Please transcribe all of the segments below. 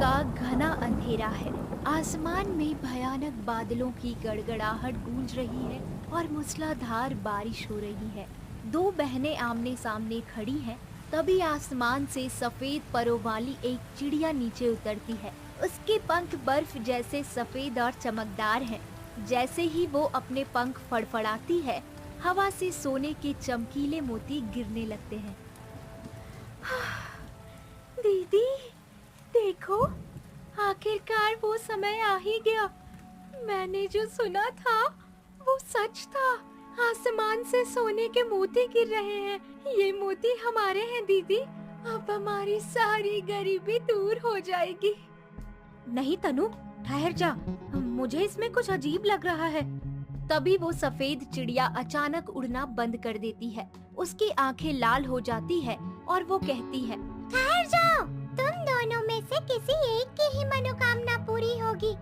का घना अंधेरा है। आसमान में भयानक बादलों की गड़गड़ाहट गूंज रही है और मूसलाधार बारिश हो रही है। दो बहनें आमने सामने खड़ी हैं। तभी आसमान से सफेद परों वाली एक चिड़िया नीचे उतरती है। उसके पंख बर्फ जैसे सफेद और चमकदार हैं। जैसे ही वो अपने पंख फड़फड़ाती है, हवा से सोने के चमकीले मोती गिरने लगते हैं। दीदी, देखो, आखिरकार वो समय आ ही गया। मैंने जो सुना था वो सच था। आसमान से सोने के मोती गिर रहे हैं। ये मोती हमारे हैं दीदी। अब हमारी सारी गरीबी दूर हो जाएगी। नहीं तनु, ठहर जा, मुझे इसमें कुछ अजीब लग रहा है। तभी वो सफेद चिड़िया अचानक उड़ना बंद कर देती है। उसकी आंखें लाल हो जाती है और वो कहती है, ठहर जाओ, तुम दोनों में से किसी एक की ही मनोकामना पूरी होगी,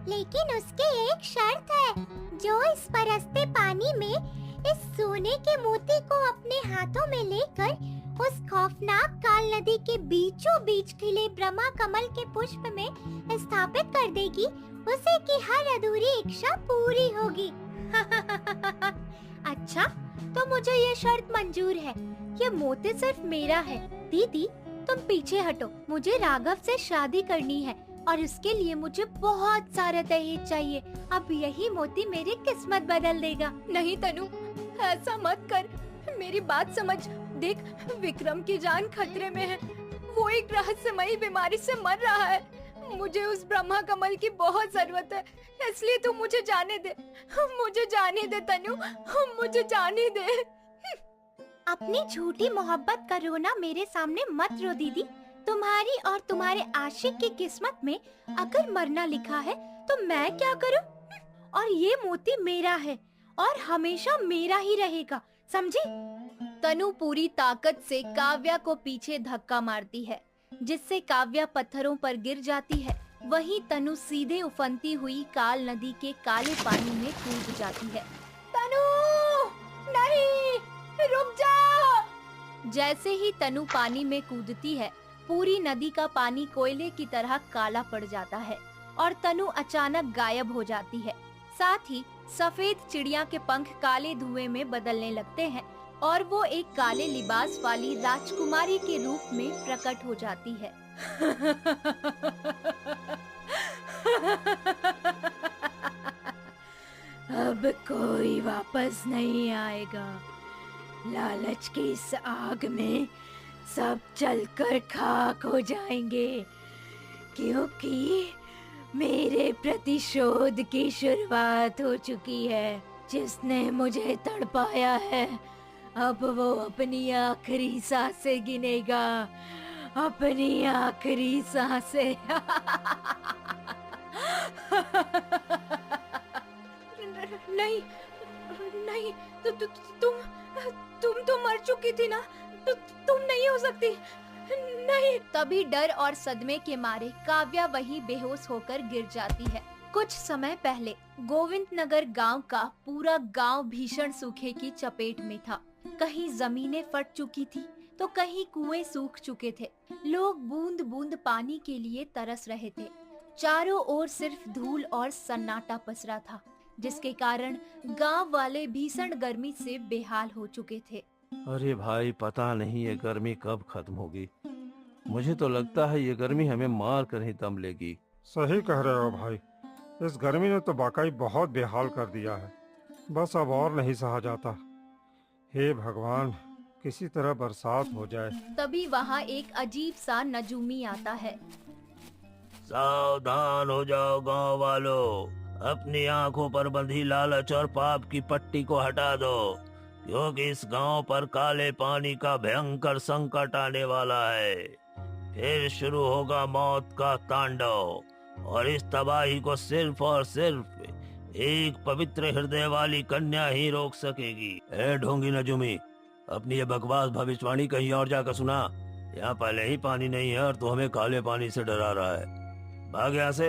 लेकिन उसकी एक शर्त है। जो इस बरसते पानी में इस सोने के मोती को अपने हाथों में लेकर उस खौफनाक काल नदी के बीचों बीच खिले ब्रह्मा कमल के पुष्प में स्थापित कर देगी, उसे की हर अधूरी इच्छा पूरी होगी। अच्छा, तो मुझे ये शर्त मंजूर है। ये मोती सिर्फ मेरा है। दीदी, तुम पीछे हटो। मुझे राघव से शादी करनी है और इसके लिए मुझे बहुत सारा दहेज चाहिए। अब यही मोती मेरी किस्मत बदल देगा। नहीं तनु, ऐसा मत कर। मेरी बात समझ। देख, विक्रम की जान खतरे में है। वो एक रहस्यमयी बीमारी से मर रहा है। मुझे उस ब्रह्मा कमल की बहुत जरूरत है, इसलिए तू मुझे जाने दे। मुझे जाने दे तनु, मुझे जाने दे। अपनी झूठी मोहब्बत का रोना मेरे सामने मत रो दीदी। तुम्हारी और तुम्हारे आशिक की किस्मत में अगर मरना लिखा है तो मैं क्या करूं? और ये मोती मेरा है और हमेशा मेरा ही रहेगा, समझी? तनु पूरी ताकत से काव्या को पीछे धक्का मारती है, जिससे काव्या पत्थरों पर गिर जाती है। वहीं तनु सीधे उफनती हुई काल नदी के काले पानी में कूद जाती है। तनु, नहीं, रुक जा! जैसे ही तनु पानी में कूदती है, पूरी नदी का पानी कोयले की तरह काला पड़ जाता है और तनु अचानक गायब हो जाती है। साथ ही सफेद चिड़िया के पंख काले धुएं में बदलने लगते हैं और वो एक काले लिबास वाली राजकुमारी के रूप में प्रकट हो जाती है। अब कोई वापस नहीं आएगा। लालच की इस आग में सब जलकर खाक हो जाएंगे, क्योंकि मेरे प्रतिशोध की शुरुआत हो चुकी है। जिसने मुझे तड़पाया है, अब वो अपनी आखिरी सांसें गिनेगा, अपनी आखिरी सांसें। नहीं, नहीं, तुम तो मर चुकी थी ना। तुम नहीं हो सकती। नहीं। तभी डर और सदमे के मारे काव्या वहीं बेहोश होकर गिर जाती है। कुछ समय पहले गोविंद नगर गांव का पूरा गांव भीषण सूखे की चपेट में था। कहीं जमीनें फट चुकी थी तो कहीं कुएं सूख चुके थे। लोग बूंद बूंद पानी के लिए तरस रहे थे। चारों ओर सिर्फ धूल और सन्नाटा पसरा था, जिसके कारण गांव वाले भीषण गर्मी से बेहाल हो चुके थे। अरे भाई, पता नहीं ये गर्मी कब खत्म होगी। मुझे तो लगता है ये गर्मी हमें मार कर ही दम लेगी। सही कह रहे हो भाई, इस गर्मी ने तो वाकई बहुत बेहाल कर दिया है। बस अब और नहीं सहा जाता। हे भगवान, किसी तरह बरसात हो जाए। तभी वहाँ एक अजीब सा नजूमी आता है। सावधान हो जाओ गांव वालों, अपनी आंखों पर बंधी लालच और पाप की पट्टी को हटा दो, क्योंकि इस गांव पर काले पानी का भयंकर संकट आने वाला है। फिर शुरू होगा मौत का तांडव और इस तबाही को सिर्फ और सिर्फ एक पवित्र हृदय वाली कन्या ही रोक सकेगी। ए ढोंगी नजूमी, अपनी ये बकवास भविष्यवाणी कहीं और जाकर सुना। यहाँ पहले ही पानी नहीं है और तू हमें काले पानी से डरा रहा है। भाग यहाँ से,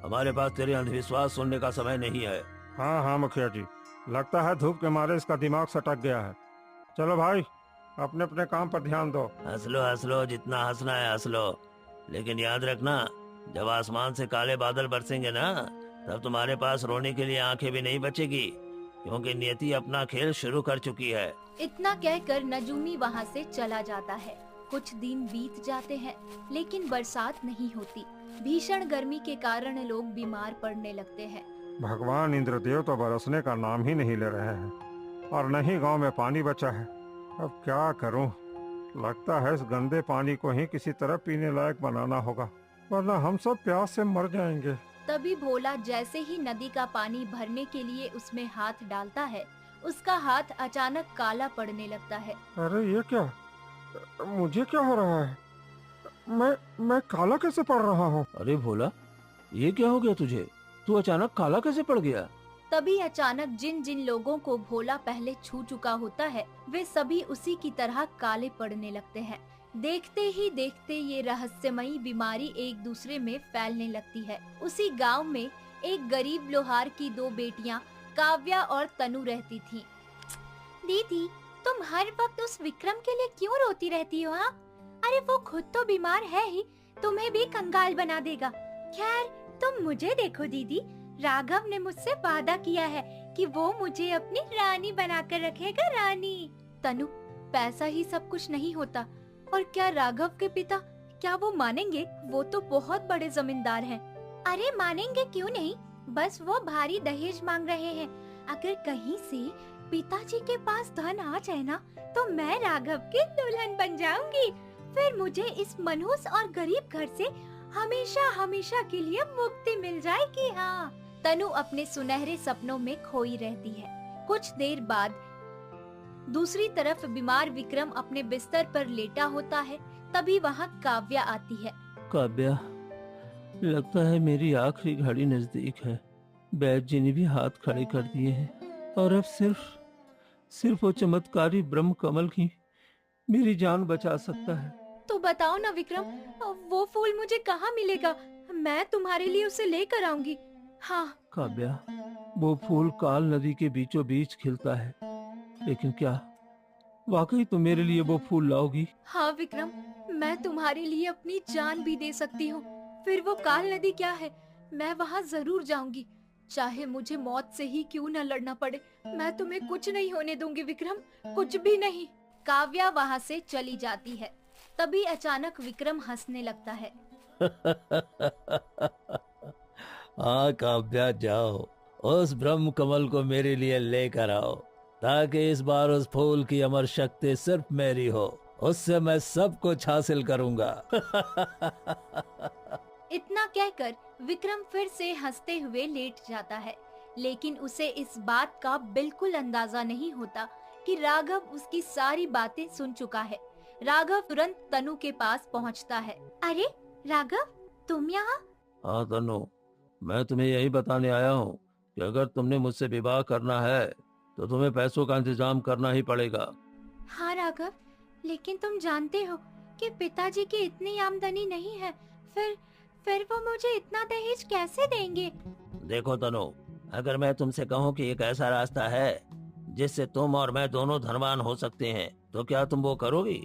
हमारे पास तेरे अंधविश्वास सुनने का समय नहीं है। हाँ हाँ मुखिया जी, लगता है धूप के मारे इसका दिमाग सटक गया है। चलो भाई, अपने अपने काम पर ध्यान दो। हंस लो जितना हंसना है हंस लो, लेकिन याद रखना जब आसमान से काले बादल बरसेंगे ना, तब तुम्हारे पास रोने के लिए आंखें भी नहीं बचेगी, क्योंकि नियति अपना खेल शुरू कर चुकी है। इतना कहकर नजूमी वहाँ से चला जाता है। कुछ दिन बीत जाते हैं, लेकिन बरसात नहीं होती। भीषण गर्मी के कारण लोग बीमार पड़ने लगते हैं। भगवान इंद्रदेव तो बरसने का नाम ही नहीं ले रहे हैं, और न ही गांव में पानी बचा है। अब क्या करूं? लगता है इस गंदे पानी को ही किसी तरह पीने लायक बनाना होगा, वरना हम सब प्यास से मर जाएंगे। तभी भोला जैसे ही नदी का पानी भरने के लिए उसमें हाथ डालता है, उसका हाथ अचानक काला पड़ने लगता है। अरे ये क्या? मुझे क्या हो रहा है? मैं काला कैसे पड़ रहा हूँ? अरे भोला, ये क्या हो गया तुझे? तू अचानक काला कैसे पड़ गया? तभी अचानक जिन जिन लोगों को भोला पहले छू चुका होता है, वे सभी उसी की तरह काले पड़ने लगते हैं। देखते ही देखते ये रहस्यमयी बीमारी एक दूसरे में फैलने लगती है। उसी गांव में एक गरीब लोहार की 2 बेटियां काव्या और तनु रहती थीं। दीदी, तुम हर वक्त उस विक्रम के लिए क्यों रोती रहती हो? हाँ, अरे वो खुद तो बीमार है ही, तुम्हें भी कंगाल बना देगा। खैर, तुम मुझे देखो दीदी, राघव ने मुझसे वादा किया है कि वो मुझे अपनी रानी बनाकर रखेगा। रानी। तनु, पैसा ही सब कुछ नहीं होता। और क्या राघव के पिता, क्या वो मानेंगे? वो तो बहुत बड़े जमींदार हैं। अरे मानेंगे क्यों नहीं, बस वो भारी दहेज मांग रहे हैं। अगर कहीं से पिताजी के पास धन आ जाए ना, तो मैं राघव की दुल्हन बन जाऊंगी। फिर मुझे इस मनहूस और गरीब घर से हमेशा हमेशा के लिए मुक्ति मिल जाएगी। हाँ। तनु अपने सुनहरे सपनों में खोई रहती है। कुछ देर बाद दूसरी तरफ बीमार विक्रम अपने बिस्तर पर लेटा होता है। तभी वहाँ काव्या आती है। काव्या, लगता है मेरी आखिरी घड़ी नजदीक है। वैद्य जी ने भी हाथ खड़े कर दिए हैं, और अब सिर्फ वो चमत्कारी ब्रह्म कमल ही मेरी जान बचा सकता है। तो बताओ ना विक्रम, वो फूल मुझे कहाँ मिलेगा? मैं तुम्हारे लिए उसे लेकर आऊंगी। हाँ। काव्या, वो फूल काल नदी के बीचों बीच खिलता है, लेकिन क्या वाकई तुम मेरे लिए वो फूल लाओगी? हाँ विक्रम, मैं तुम्हारे लिए अपनी जान भी दे सकती हूँ। फिर वो काल नदी क्या है, मैं वहाँ जरूर जाऊंगी, चाहे मुझे मौत से ही क्यों न लड़ना पड़े। मैं तुम्हें कुछ नहीं होने दूंगी विक्रम, कुछ भी नहीं। काव्या वहाँ से चली जाती है। तभी अचानक विक्रम हंसने लगता है। हाँ काव्या, जाओ उस ब्रह्म कमल को मेरे लिए लेकर आओ, ताकि इस बार उस फूल की अमर शक्ति सिर्फ मेरी हो। उससे मैं सब कुछ हासिल करूंगा। इतना कहकर विक्रम फिर से हंसते हुए लेट जाता है, लेकिन उसे इस बात का बिल्कुल अंदाजा नहीं होता कि राघव उसकी सारी बातें सुन चुका है। राघव तुरंत तनु के पास पहुंचता है। अरे राघव, तुम यहाँ? हाँ तनु, मैं तुम्हें यही बताने आया हूँ कि अगर तुमने मुझसे विवाह करना है तो तुम्हें पैसों का इंतजाम करना ही पड़ेगा। हाँ राघव, लेकिन तुम जानते हो कि पिताजी की इतनी आमदनी नहीं है। फिर वो मुझे इतना दहेज कैसे देंगे? देखो तनु, अगर मैं तुमसे कहूँ कि एक ऐसा रास्ता है जिससे तुम और मैं दोनों धनवान हो सकते हैं, तो क्या तुम वो करोगी?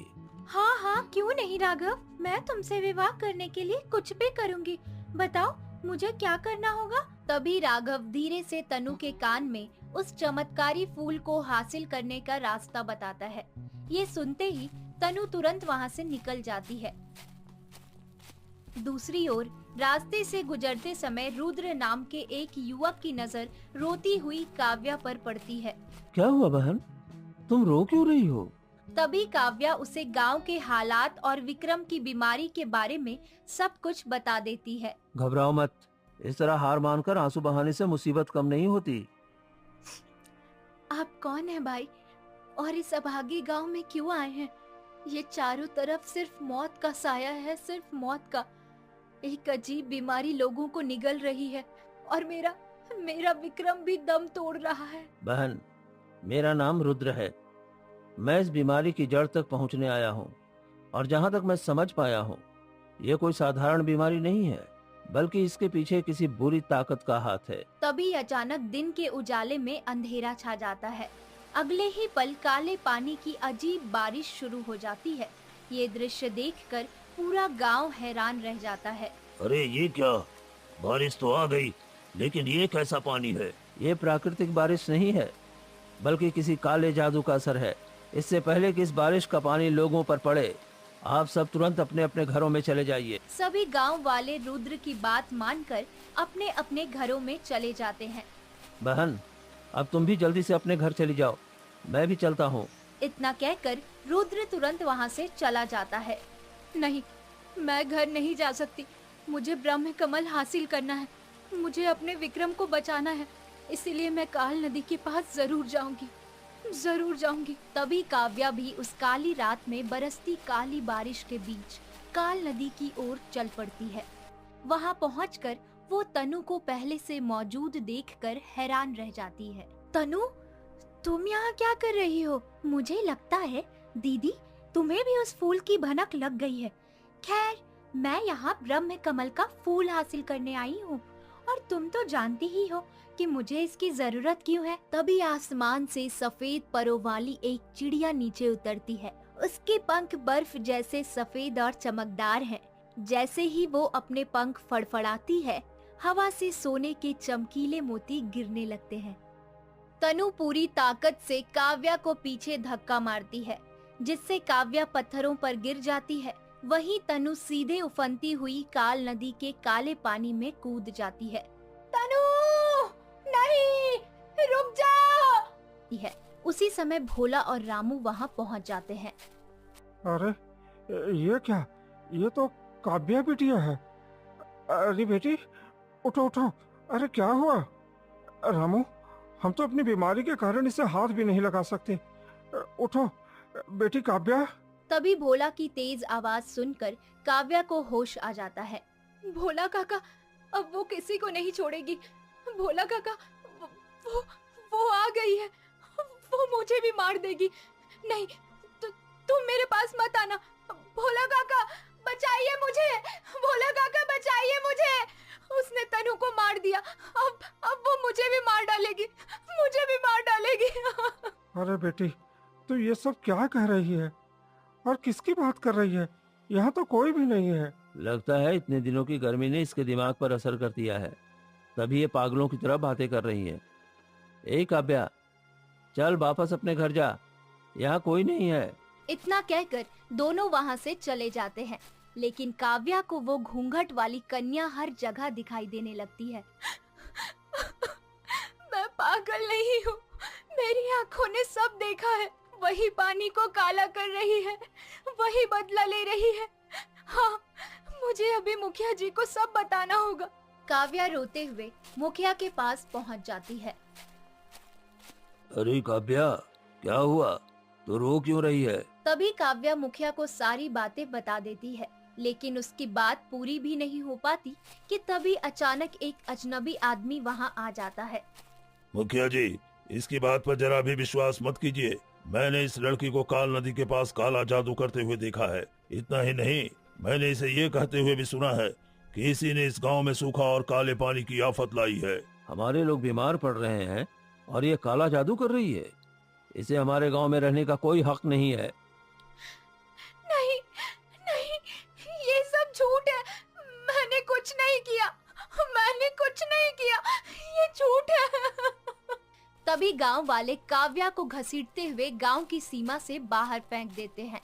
हाँ हाँ, क्यों नहीं राघव, मैं तुमसे विवाह करने के लिए कुछ भी करूँगी। बताओ मुझे क्या करना होगा? तभी राघव धीरे से तनु के कान में उस चमत्कारी फूल को हासिल करने का रास्ता बताता है। ये सुनते ही तनु तुरंत वहाँ से निकल जाती है। दूसरी ओर रास्ते से गुजरते समय रुद्र नाम के एक युवक की नजर रोती हुई काव्या पर पड़ती है। क्या हुआ बहन, तुम रो क्यों रही हो? तभी काव्या उसे गांव के हालात और विक्रम की बीमारी के बारे में सब कुछ बता देती है। घबराओ मत, इस तरह हार मानकर आंसू बहाने से मुसीबत कम नहीं होती। आप कौन है भाई, और इस अभागी गांव में क्यों आए हैं? ये चारों तरफ सिर्फ मौत का साया है, सिर्फ मौत का। एक अजीब बीमारी लोगों को निगल रही है, और मेरा विक्रम भी दम तोड़ रहा है। बहन, मेरा नाम रुद्र है। मैं इस बीमारी की जड़ तक पहुंचने आया हूँ, और जहाँ तक मैं समझ पाया हूँ, ये कोई साधारण बीमारी नहीं है, बल्कि इसके पीछे किसी बुरी ताकत का हाथ है। तभी अचानक दिन के उजाले में अंधेरा छा जाता है। अगले ही पल काले पानी की अजीब बारिश शुरू हो जाती है। ये दृश्य देखकर पूरा गांव हैरान रह जाता है। अरे ये क्या, बारिश तो आ गई, लेकिन ये कैसा पानी है? ये प्राकृतिक बारिश नहीं है, बल्कि किसी काले जादू का असर है। इससे पहले कि इस बारिश का पानी लोगों पर पड़े, आप सब तुरंत अपने अपने घरों में चले जाइए। सभी गांव वाले रुद्र की बात मानकर अपने अपने घरों में चले जाते हैं। बहन, अब तुम भी जल्दी से अपने घर चली जाओ, मैं भी चलता हूँ। इतना कहकर रुद्र तुरंत वहाँ से चला जाता है। नहीं, मैं घर नहीं जा सकती। मुझे ब्रह्म कमल हासिल करना है। मुझे अपने विक्रम को बचाना है। इसीलिए मैं काल नदी के पास जरूर जाऊंगी, जरूर जाऊंगी। तभी काव्या भी उस काली रात में बरसती काली बारिश के बीच काल नदी की ओर चल पड़ती है। वहाँ पहुँचकर वो तनु को पहले से मौजूद देखकर हैरान रह जाती है। तनु, तुम यहाँ क्या कर रही हो? मुझे लगता है दीदी तुम्हें भी उस फूल की भनक लग गई है। खैर, मैं यहाँ ब्रह्म कमल का फूल हासिल करने आई हूँ और तुम तो जानती ही हो कि मुझे इसकी जरूरत क्यों है। तभी आसमान से सफेद परों वाली एक चिड़िया नीचे उतरती है। उसके पंख बर्फ जैसे सफेद और चमकदार हैं। जैसे ही वो अपने पंख फड़फड़ाती है, हवा से सोने के चमकीले मोती गिरने लगते हैं। तनु पूरी ताकत से काव्या को पीछे धक्का मारती है, जिससे काव्या पत्थरों पर गिर जाती है। वहीं तनु सीधे उफनती हुई काल नदी के काले पानी में कूद जाती है। तनु, नहीं, रुक जा! है। उसी समय भोला और रामू वहाँ पहुँच जाते हैं। अरे ये क्या, ये तो काव्या बिटिया है। अरे बेटी, उठो उठो। अरे क्या हुआ? रामू, हम तो अपनी बीमारी के कारण इसे हाथ भी नहीं लगा सकते। उठो बेटी काव्या। तभी भोला की तेज आवाज सुनकर काव्या को होश आ जाता है। भोला काका, अब वो किसी को नहीं छोड़ेगी। भोला काका, वो आ गई है। वो मुझे भी मार देगी। नहीं, तुम मेरे पास मत आना। भोला काका, बचाइए मुझे। भोला काका, बचाइए मुझे। उसने तनु को मार दिया। अब वो मुझे भी मार डालेगी। मुझे भी मार डालेगी। अरे बेटी, तू ये सब क्या कह रही है और किसकी बात कर रही है? यहाँ तो कोई भी नहीं है। लगता है इतने दिनों की गर्मी ने इसके दिमाग पर असर कर दिया है, तभी ये पागलों की तरह बातें कर रही है। ए काव्या, चल वापस अपने घर जा, यहाँ कोई नहीं है। इतना कहकर दोनों वहाँ से चले जाते हैं, लेकिन काव्या को वो घूंघट वाली कन्या हर जगह दिखाई देने लगती है। मैं पागल नहीं हूँ, मेरी आँखों ने सब देखा है। वही पानी को काला कर रही है, वही बदला ले रही है। हाँ, मुझे अभी मुखिया जी को सब बताना होगा। काव्या रोते हुए मुखिया के पास पहुँच जाती है। अरे काव्या, क्या हुआ? तो रो क्यों रही है? तभी काव्या मुखिया को सारी बातें बता देती है, लेकिन उसकी बात पूरी भी नहीं हो पाती कि तभी अचानक एक अजनबी आदमी वहाँ आ जाता है। मुखिया जी, इसकी बात पर जरा भी विश्वास मत कीजिए। मैंने इस लड़की को काल नदी के पास काला जादू करते हुए देखा है। इतना ही नहीं, मैंने इसे ये कहते हुए भी सुना है कि इसी ने इस गांव में सूखा और काले पानी की आफत लाई है। हमारे लोग बीमार पड़ रहे हैं और ये काला जादू कर रही है। इसे हमारे गांव में रहने का कोई हक नहीं है। नहीं, नहीं, ये सब झूठ है। मैंने कुछ नहीं किया। मैंने कुछ नहीं किया। ये झूठ है। तभी गांव वाले काव्या को घसीटते हुए गांव की सीमा से बाहर फेंक देते हैं।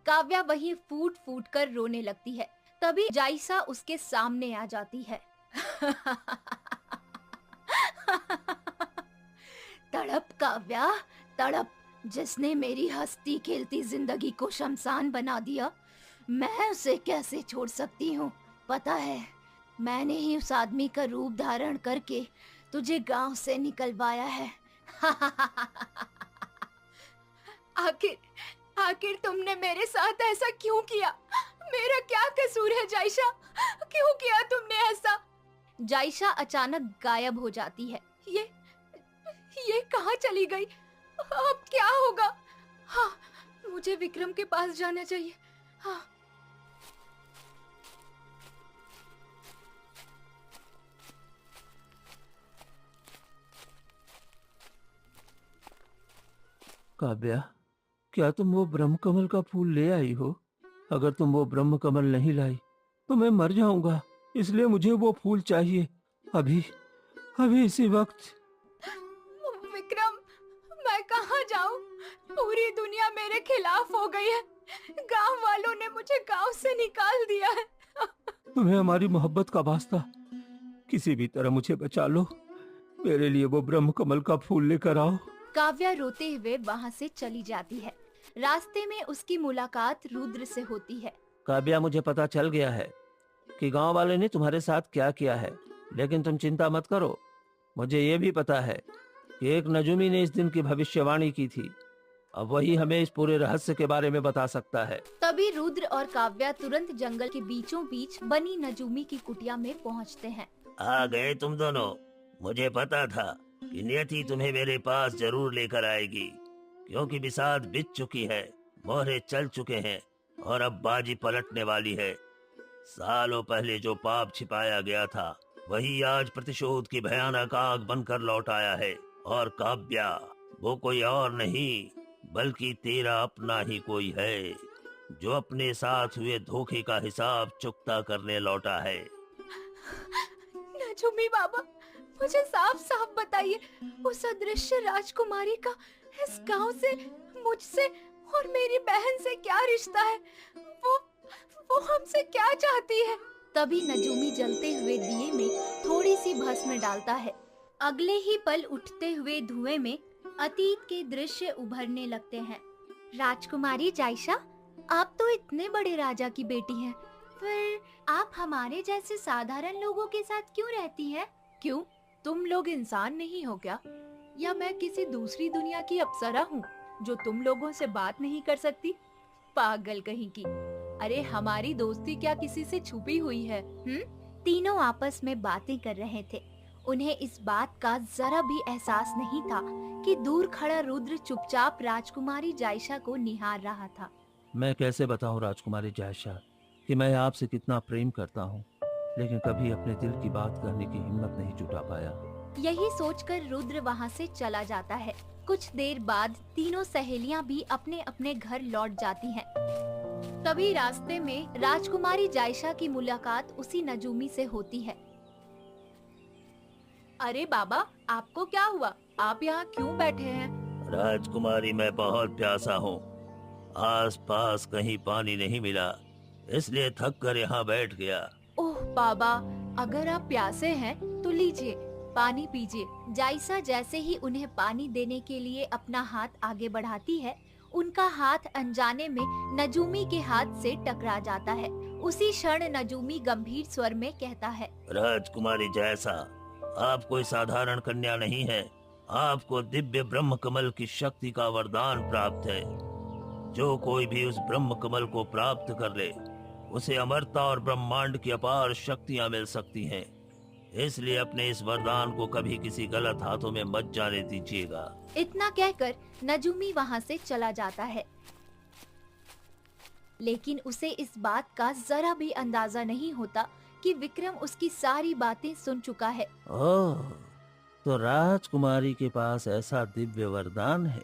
काव्या वहीं फूट फूट कर रोने लगती है। तभी जायसा उसके सामने आ जाती है। तड़प काव्या, तड़प। जिसने मेरी हंसती खेलती जिंदगी को शमशान बना दिया, मैं उसे कैसे छोड़ सकती हूँ? पता है, मैंने ही उस आदमी का रूप धारण करके तुझे गांव से निकलवाया है। आखिर तुमने मेरे साथ ऐसा क्यों किया? मेरा क्या कसूर है जायशा? क्यों किया तुमने ऐसा? जायशा अचानक गायब हो जाती है। ये कहाँ चली गई? अब क्या होगा? हाँ, मुझे विक्रम के पास जाना चाहिए। हाँ। काव्या, क्या तुम वो ब्रह्म कमल का फूल ले आई हो? अगर तुम वो ब्रह्म कमल नहीं लाई तो मैं मर जाऊंगा। इसलिए मुझे वो फूल चाहिए, अभी अभी इसी वक्त। विक्रम, मैं कहाँ जाऊँ? पूरी दुनिया मेरे खिलाफ हो गई है। गांव वालों ने मुझे गांव से निकाल दिया है। तुम्हें हमारी मोहब्बत का वास्ता, किसी भी तरह मुझे बचा लो। मेरे लिए वो ब्रह्म कमल का फूल लेकर आओ। काव्या रोते हुए वहाँ से चली जाती है। रास्ते में उसकी मुलाकात रुद्र से होती है। काव्या, मुझे पता चल गया है कि गांव वाले ने तुम्हारे साथ क्या किया है, लेकिन तुम चिंता मत करो। मुझे ये भी पता है कि एक नजूमी ने इस दिन की भविष्यवाणी की थी। अब वही हमें इस पूरे रहस्य के बारे में बता सकता है। तभी रुद्र और काव्या तुरंत जंगल के बीचों बीच बनी नजूमी की कुटिया में पहुँचते हैं। आ गए तुम दोनों। मुझे पता था कि नियति तुम्हें मेरे पास जरूर लेकर आएगी, क्योंकि बिसात बीत चुकी है, मोहरे चल चुके हैं और अब बाजी पलटने वाली है। सालों पहले जो पाप छिपाया गया था वही आज प्रतिशोध की भयानक आग बनकर लौट आया है। और काव्या, वो कोई और नहीं बल्कि तेरा अपना ही कोई है, जो अपने साथ हुए धोखे का हिसाब चुकता करने लौटा है। नजूमी बाबा, मुझे साफ साफ बताइए, उस अदृश्य राजकुमारी का इस गांव से, मुझसे और मेरी बहन से क्या रिश्ता है? वो हमसे क्या चाहती है? तभी नजूमी जलते हुए दिए में थोड़ी सी भस्म डालता है। अगले ही पल उठते हुए धुएं में अतीत के दृश्य उभरने लगते हैं। राजकुमारी जायशा, आप तो इतने बड़े राजा की बेटी हैं, फिर आप हमारे जैसे साधारण लोगों के साथ क्यों रहती हैं? क्यों, तुम लोग इंसान नहीं हो क्या? या मैं किसी दूसरी दुनिया की अप्सरा हूँ जो तुम लोगों से बात नहीं कर सकती? पागल कहीं की। अरे हमारी दोस्ती क्या किसी से छुपी हुई है? तीनों आपस में बातें कर रहे थे। उन्हें इस बात का जरा भी एहसास नहीं था कि दूर खड़ा रुद्र चुपचाप राजकुमारी जायशा को निहार रहा था। मैं कैसे बताऊं राजकुमारी जायशा कि मैं आपसे कितना प्रेम करता हूँ, लेकिन कभी अपने दिल की बात करने की हिम्मत नहीं जुटा पाया। यही सोचकर रुद्र वहाँ से चला जाता है। कुछ देर बाद तीनों सहेलियां भी अपने अपने घर लौट जाती हैं। तभी रास्ते में राजकुमारी जायशा की मुलाकात उसी नजूमी से होती है। अरे बाबा, आपको क्या हुआ? आप यहाँ क्यों बैठे हैं? राजकुमारी, मैं बहुत प्यासा हूँ। आसपास कहीं पानी नहीं मिला, इसलिए थक कर यहाँ बैठ गया। ओह बाबा, अगर आप प्यासे हैं तो लीजिए, पानी पीजिए। जायशा जैसे ही उन्हें पानी देने के लिए अपना हाथ आगे बढ़ाती है, उनका हाथ अनजाने में नजूमी के हाथ से टकरा जाता है। उसी क्षण नजूमी गंभीर स्वर में कहता है, राजकुमारी जायशा, आप कोई साधारण कन्या नहीं है। आपको दिव्य ब्रह्म कमल की शक्ति का वरदान प्राप्त है। जो कोई भी उस ब्रह्म कमल को प्राप्त कर ले, उसे अमरता और ब्रह्मांड की अपार शक्तियां मिल सकती हैं। इसलिए अपने इस वरदान को कभी किसी गलत हाथों में मत जाने दीजिएगा। इतना कहकर नजूमी वहाँ से चला जाता है, लेकिन उसे इस बात का जरा भी अंदाजा नहीं होता कि विक्रम उसकी सारी बातें सुन चुका है। ओह, तो राजकुमारी के पास ऐसा दिव्य वरदान है।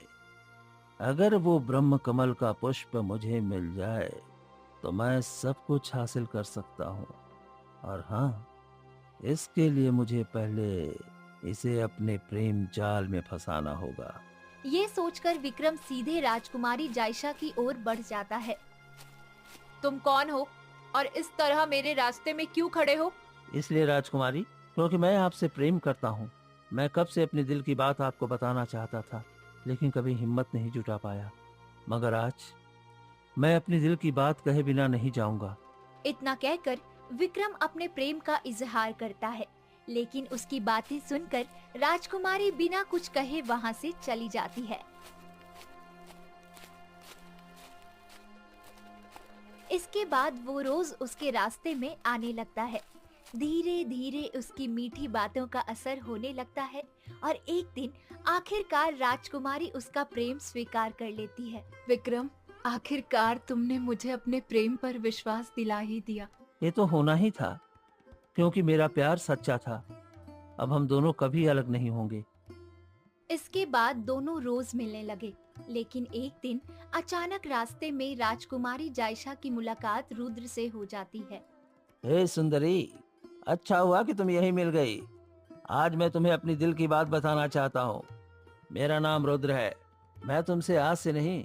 अगर वो ब्रह्म कमल का पुष्प मुझे मिल जाए तो मैं सब कुछ हासिल कर सकता हूँ। और हाँ, इसके लिए मुझे पहले इसे अपने प्रेम जाल में फंसाना होगा। ये सोचकर विक्रम सीधे राजकुमारी जायशा की ओर बढ़ जाता है। तुम कौन हो और इस तरह मेरे रास्ते में क्यों खड़े हो? इसलिए राजकुमारी, क्योंकि मैं आपसे प्रेम करता हूँ। मैं कब से अपने दिल की बात आपको बताना चाहता था, लेकिन कभी हिम्मत नहीं जुटा पाया। मगर आज मैं अपने दिल की बात कहे बिना नहीं जाऊंगा। इतना कहकर विक्रम अपने प्रेम का इजहार करता है, लेकिन उसकी बातें सुनकर राजकुमारी बिना कुछ कहे वहाँ से चली जाती है। इसके बाद वो रोज उसके रास्ते में आने लगता है। धीरे धीरे उसकी मीठी बातों का असर होने लगता है और एक दिन आखिरकार राजकुमारी उसका प्रेम स्वीकार कर लेती है। विक्रम, आखिरकार तुमने मुझे अपने प्रेम पर विश्वास दिला ही दिया। ये तो होना ही था, क्योंकि मेरा प्यार सच्चा था। अब हम दोनों कभी अलग नहीं होंगे। इसके बाद दोनों रोज मिलने लगे, लेकिन एक दिन अचानक रास्ते में राजकुमारी जायशा की मुलाकात रुद्र से हो जाती है। हे सुंदरी, अच्छा हुआ कि तुम यहीं मिल गई। आज मैं तुम्हें अपनी दिल की बात बताना चाहता हूँ। मेरा नाम रुद्र है। मैं तुमसे आज से नहीं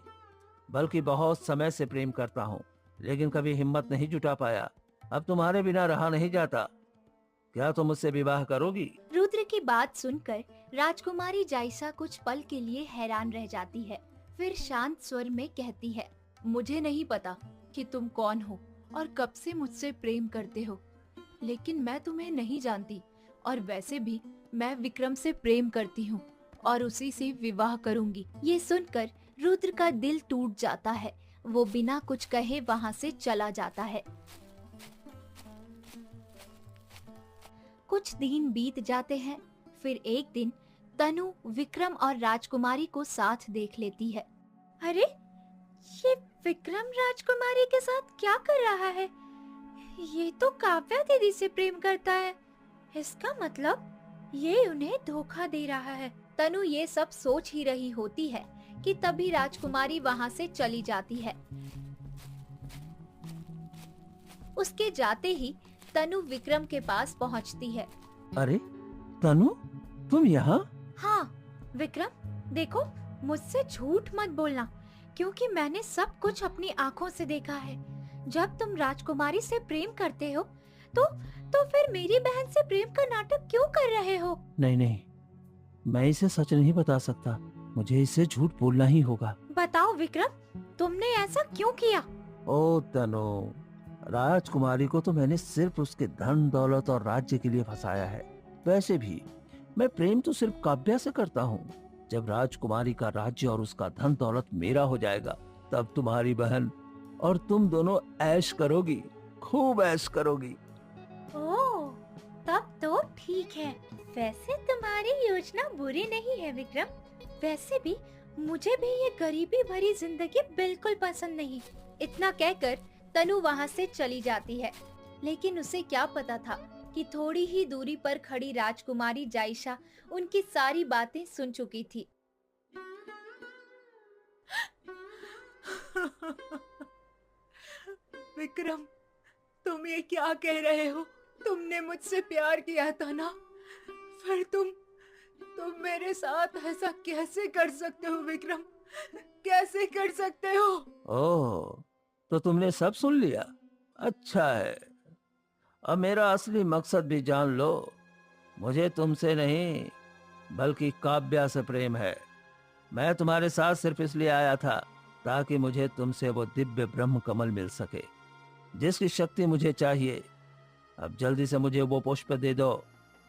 बल्कि बहुत समय से प्रेम करता हूँ, लेकिन कभी हिम्मत नहीं जुटा पाया। अब तुम्हारे बिना रहा नहीं जाता। क्या तुम मुझसे विवाह करोगी? रुद्र की बात सुनकर राजकुमारी जायसा कुछ पल के लिए हैरान रह जाती है। फिर शांत स्वर में कहती है, मुझे नहीं पता कि तुम कौन हो और कब से मुझसे प्रेम करते हो, लेकिन मैं तुम्हें नहीं जानती और वैसे भी मैं विक्रम से प्रेम करती हूँ और उसी से विवाह करूंगी। ये सुनकर रुद्र का दिल टूट जाता है। वो बिना कुछ कहे वहाँ से चला जाता है। कुछ दिन बीत जाते हैं। फिर एक दिन तनु विक्रम और राजकुमारी को साथ देख लेती है। अरे, ये विक्रम राजकुमारी के साथ क्या कर रहा है? ये तो काव्या दीदी से प्रेम करता है। इसका मतलब ये उन्हें धोखा दे रहा है। तनु ये सब सोच ही रही होती है कि तभी राजकुमारी वहाँ से चली जाती है। उसके जाते ही तनु विक्रम के पास पहुँचती है। अरे तनु, तुम यहाँ? हाँ विक्रम, देखो, मुझसे झूठ मत बोलना, क्योंकि मैंने सब कुछ अपनी आँखों से देखा है। जब तुम राजकुमारी से प्रेम करते हो तो फिर मेरी बहन से प्रेम का नाटक क्यों कर रहे हो? नहीं नहीं, मैं इसे सच नहीं बता सकता। मुझे इसे झूठ बोलना ही होगा। बताओ विक्रम, तुमने ऐसा क्यों किया? ओ तनु, राजकुमारी को तो मैंने सिर्फ उसके धन दौलत और राज्य के लिए फंसाया है। वैसे भी मैं प्रेम तो सिर्फ काव्या से करता हूँ। जब राजकुमारी का राज्य और उसका धन दौलत मेरा हो जाएगा, तब तुम्हारी बहन और तुम दोनों ऐश करोगी, खूब ऐश करोगी। ओह, तब तो ठीक है। वैसे तुम्हारी योजना बुरी नहीं है विक्रम। वैसे भी मुझे भी ये गरीबी भरी जिंदगी बिल्कुल पसंद नहीं। इतना कहकर तनु वहाँ से चली जाती है। लेकिन उसे क्या पता था कि थोड़ी ही दूरी पर खड़ी राजकुमारी जायसा उनकी सारी बातें सुन चुकी थी। विक्रम, तुम ये क्या कह रहे हो? तुमने मुझसे प्यार किया था ना? फिर तुम मेरे साथ ऐसा कैसे कर सकते हो विक्रम? कैसे कर सकते हो? ओह, तो तुमने सब सुन लिया? अच्छा है, अब मेरा असली मकसद भी जान लो। मुझे तुमसे नहीं बल्कि काव्या से प्रेम है। मैं तुम्हारे साथ सिर्फ इसलिए आया था ताकि मुझे तुमसे वो दिव्य ब्रह्म कमल मिल सके जिसकी शक्ति मुझे चाहिए। अब जल्दी से मुझे वो पुष्प दे दो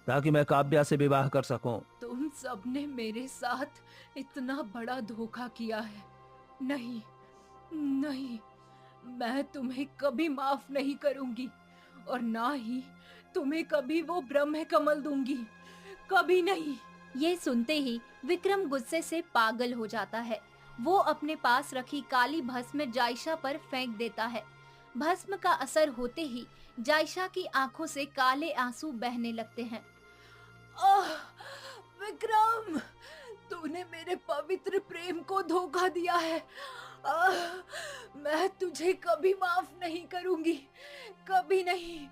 ताकि मैं काव्या से विवाह कर सकूं। तुम सबने मेरे साथ इतना बड़ा धोखा किया है। नहीं नहीं, मैं तुम्हें कभी माफ नहीं करूंगी और ना ही तुम्हें कभी वो ब्रह्म कमल दूंगी। कभी नहीं। ये सुनते ही विक्रम गुस्से से पागल हो जाता है। वो अपने पास रखी काली भस्म जायसा पर फेंक देता है। भस्म का असर होते ही जायसा की आंखों से काले आंसू बहने लगते हैं। आह, विक्रम, तूने मेरे पवित्र प्रेम को धोखा दिया है। मैं तुझे कभी माफ नहीं करूंगी, कभी नहीं।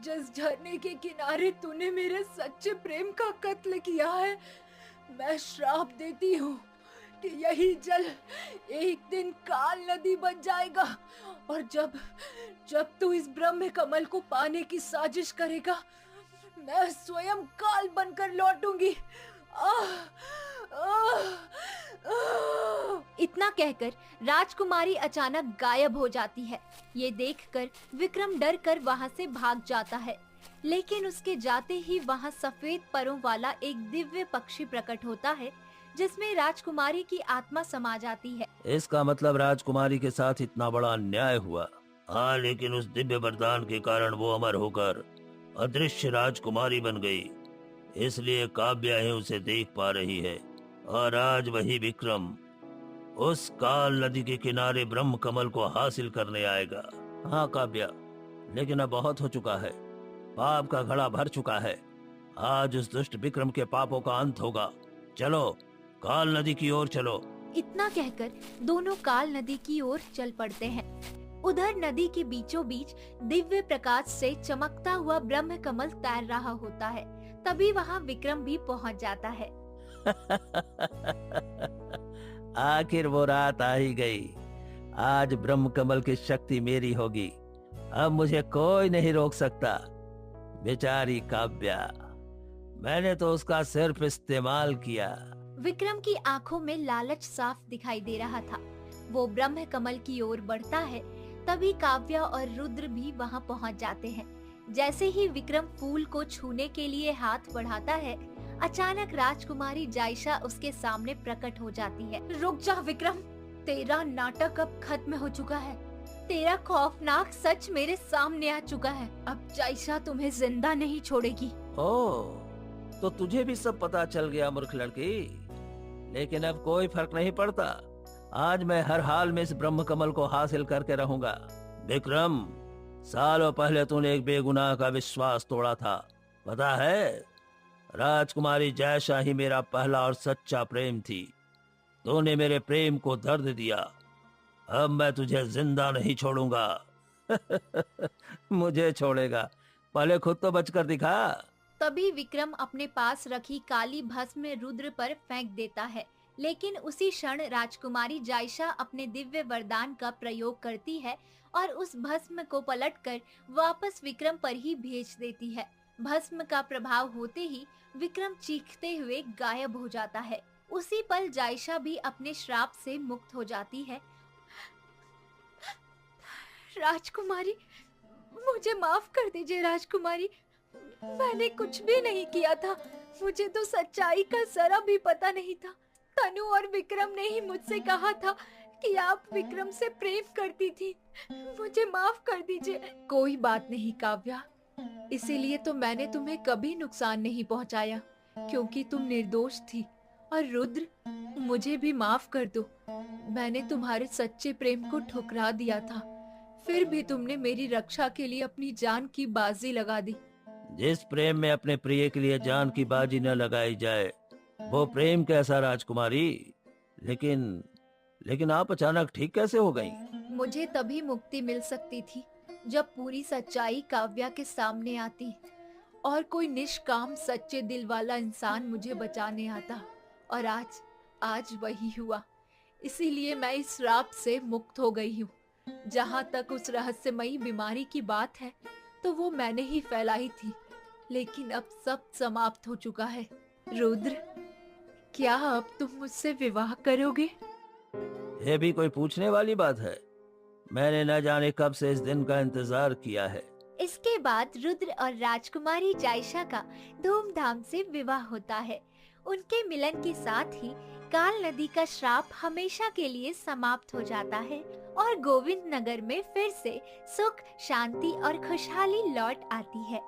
जिस झरने के किनारे तूने मेरे सच्चे प्रेम का कत्ल किया है, मैं श्राप देती हूँ कि यही जल एक दिन काल नदी बन जाएगा और जब तू इस ब्रह्म कमल को पाने की साजिश करेगा, मैं स्वयं काल बनकर लौटूंगी। इतना कहकर राजकुमारी अचानक गायब हो जाती है। ये देखकर विक्रम डर कर वहाँ से भाग जाता है, लेकिन उसके जाते ही वहाँ सफेद परों वाला एक दिव्य पक्षी प्रकट होता है जिसमें राजकुमारी की आत्मा समा जाती है। इसका मतलब राजकुमारी के साथ इतना बड़ा अन्याय हुआ। हाँ, लेकिन उस दिव्य वरदान के कारण वो अमर होकर अदृश्य राजकुमारी बन गई, इसलिए काव्या ही उसे देख पा रही है। और आज वही विक्रम उस काल नदी के किनारे ब्रह्म कमल को हासिल करने आएगा। हाँ काव्या, लेकिन अब बहुत हो चुका है। पाप का घड़ा भर चुका है। आज उस दुष्ट विक्रम के पापों का अंत होगा। चलो, काल नदी की ओर चलो। इतना कहकर दोनों काल नदी की ओर चल पड़ते हैं। उधर नदी के बीचों बीच दिव्य प्रकाश से चमकता हुआ ब्रह्म कमल तैर रहा होता है। तभी वहाँ विक्रम भी पहुँच जाता है। आखिर वो रात आ ही गई। आज ब्रह्म कमल की शक्ति मेरी होगी। अब मुझे कोई नहीं रोक सकता। बेचारी काव्या, मैंने तो उसका सिर्फ इस्तेमाल किया। विक्रम की आंखों में लालच साफ दिखाई दे रहा था। वो ब्रह्म कमल की ओर बढ़ता है। तभी काव्या और रुद्र भी वहाँ पहुँच जाते हैं। जैसे ही विक्रम फूल को छूने के लिए हाथ बढ़ाता है, अचानक राजकुमारी जायशा उसके सामने प्रकट हो जाती है। रुक जा विक्रम, तेरा नाटक अब खत्म हो चुका है। तेरा खौफनाक सच मेरे सामने आ चुका है। अब जायशा तुम्हें जिंदा नहीं छोड़ेगी। ओह, तो तुझे भी सब पता चल गया मूर्ख लड़की। लेकिन अब कोई फर्क नहीं पड़ता। आज मैं हर हाल में इस ब्रह्म कमल को हासिल करके रहूंगा। विक्रम, सालों पहले तूने एक बेगुनाह का विश्वास तोड़ा था, पता है? राजकुमारी जैसा ही मेरा पहला और सच्चा प्रेम थी। तूने मेरे प्रेम को दर्द दिया। अब मैं तुझे जिंदा नहीं छोड़ूंगा। मुझे छोड़ेगा? पहले खुद तो बचकर दिखा। तभी विक्रम अपने पास रखी काली भस्म रुद्र पर फेंक देता है। लेकिन उसी क्षण राजकुमारी जायशा अपने दिव्य वरदान का प्रयोग करती है और उस भस्म को पलटकर वापस विक्रम पर ही भेज देती है। भस्म का प्रभाव होते ही विक्रम चीखते हुए गायब हो जाता है। उसी पल जायशा भी अपने श्राप से मुक्त हो जाती है। राजकुमारी, मुझे माफ कर दीजिए राजकुमारी। मैंने कुछ भी नहीं किया था। मुझे तो सच्चाई का जरा भी पता नहीं था। तनु और विक्रम ने ही मुझसे कहा था कि आप विक्रम से प्रेम करती थी। मुझे माफ कर दीजिए। कोई बात नहीं काव्या, इसीलिए तो मैंने तुम्हें कभी नुकसान नहीं पहुंचाया, क्योंकि तुम निर्दोष थी। और रुद्र, मुझे भी माफ कर दो। मैंने तुम्हारे सच्चे प्रेम को ठुकरा दिया था, फिर भी तुमने मेरी रक्षा के लिए अपनी जान की बाजी लगा दी। जिस प्रेम में अपने प्रिय के लिए जान की बाजी न लगाई जाए, वो प्रेम कैसा राजकुमारी? लेकिन आप अचानक ठीक कैसे हो गईं? मुझे तभी मुक्ति मिल सकती थी जब पूरी सच्चाई काव्या के सामने आती और कोई निष्काम सच्चे दिल वाला इंसान मुझे बचाने आता। और आज वही हुआ। इसीलिए मैं इस श्राप से मुक्त हो गई हूँ। जहाँ तक उस रहस्यमयी बीमारी की बात है, तो वो मैंने ही फैलाई थी। लेकिन अब सब समाप्त हो चुका है। रुद्र, क्या अब तुम मुझसे विवाह करोगे? ये भी कोई पूछने वाली बात है? मैंने न जाने कब से इस दिन का इंतजार किया है। इसके बाद रुद्र और राजकुमारी जायशा का धूमधाम से विवाह होता है। उनके मिलन के साथ ही काल नदी का श्राप हमेशा के लिए समाप्त हो जाता है और गोविंद नगर में फिर से सुख, शांति और खुशहाली लौट आती है।